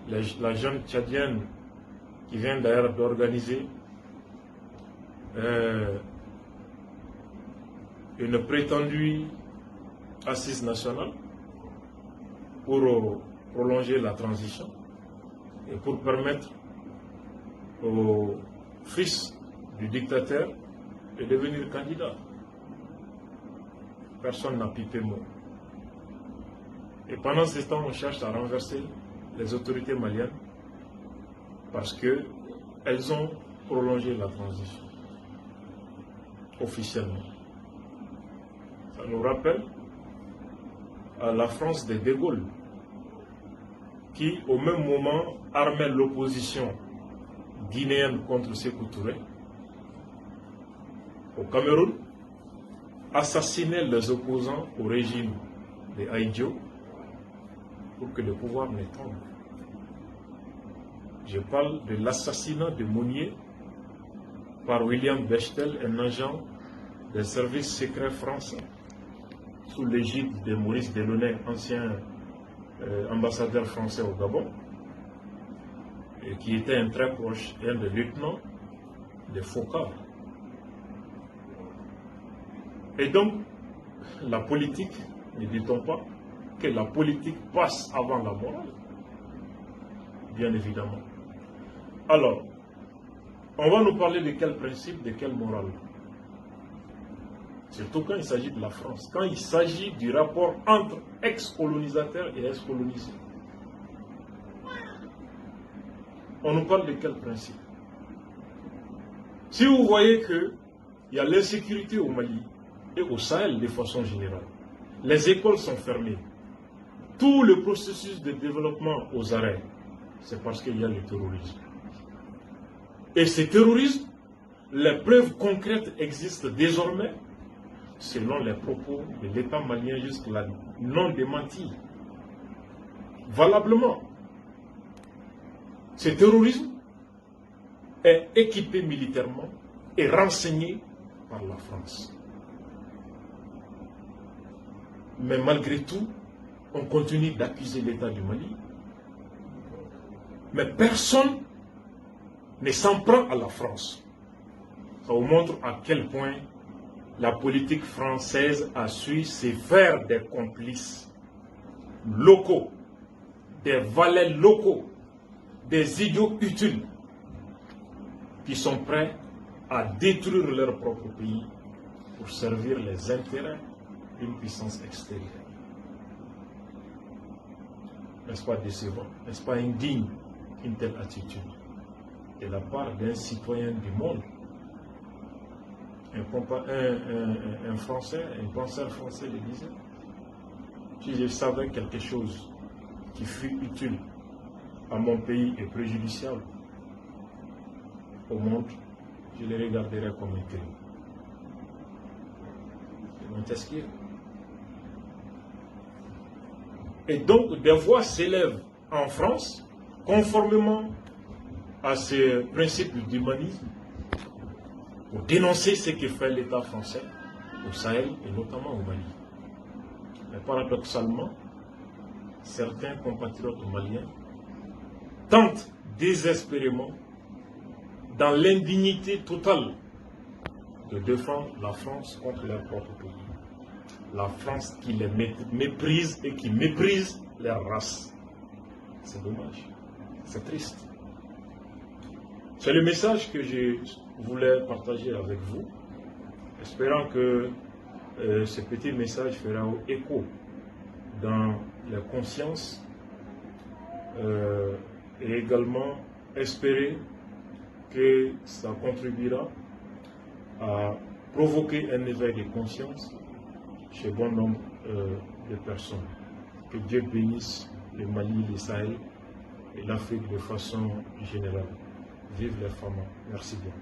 la jeune tchadienne qui vient d'ailleurs d'organiser une prétendue assise nationale pour prolonger la transition et pour permettre au fils du dictateur de devenir candidat. Personne n'a pipé mot. Et pendant ce temps, on cherche à renverser les autorités maliennes parce qu'elles ont prolongé la transition officiellement. Ça nous rappelle à la France de De Gaulle qui, au même moment, armait l'opposition guinéenne contre Sékou Touré. Au Cameroun, assassinait les opposants au régime de Ahidjo pour que le pouvoir ne tombe. Je parle de l'assassinat de Mounier par William Bechtel, un agent des services secrets français, sous l'égide de Maurice Delaunay, ancien ambassadeur français au Gabon, et qui était un très proche, un des lieutenants de Foccart. Et donc, la politique, ne dit-on pas que la politique passe avant la morale? Bien évidemment. Alors, on va nous parler de quel principe, de quelle morale? Surtout quand il s'agit de la France, quand il s'agit du rapport entre ex-colonisateurs et ex-colonisés. On nous parle de quel principe? Si vous voyez qu'il y a l'insécurité au Mali et au Sahel de façon générale, les écoles sont fermées, tout le processus de développement aux arrêts, c'est parce qu'il y a le terrorisme. Et ce terrorisme, les preuves concrètes existent désormais, selon les propos de l'État malien jusque-là, non démentis, valablement. Ce terrorisme est équipé militairement et renseigné par la France. Mais malgré tout, on continue d'accuser l'État du Mali. Mais personne ne s'en prend à la France. Ça vous montre à quel point la politique française a su se faire des complices locaux, des valets locaux, des idiots utiles qui sont prêts à détruire leur propre pays pour servir les intérêts d'une puissance extérieure. N'est-ce pas décevant? N'est-ce pas indigne une telle attitude de la part d'un citoyen du monde? Un Français, un penseur français le disait. Si je savais quelque chose qui fut utile à mon pays et préjudiciable au monde, je le regarderais comme un crime. C'est Montesquieu. Et donc, des voix s'élèvent en France, conformément à ces principes d'humanisme, pour dénoncer ce que fait l'État français au Sahel et notamment au Mali. Mais paradoxalement, certains compatriotes maliens tentent désespérément, dans l'indignité totale, de défendre la France contre leur propre pays. La France qui les méprise et qui méprise leur race. C'est dommage, c'est triste. C'est le message que je voulais partager avec vous, espérant que ce petit message fera écho dans les consciences et également espérer que ça contribuera à provoquer un éveil de conscience chez bon nombre de personnes. Que Dieu bénisse le Mali, le Sahel et l'Afrique de façon générale. Vive les femmes. Merci bien.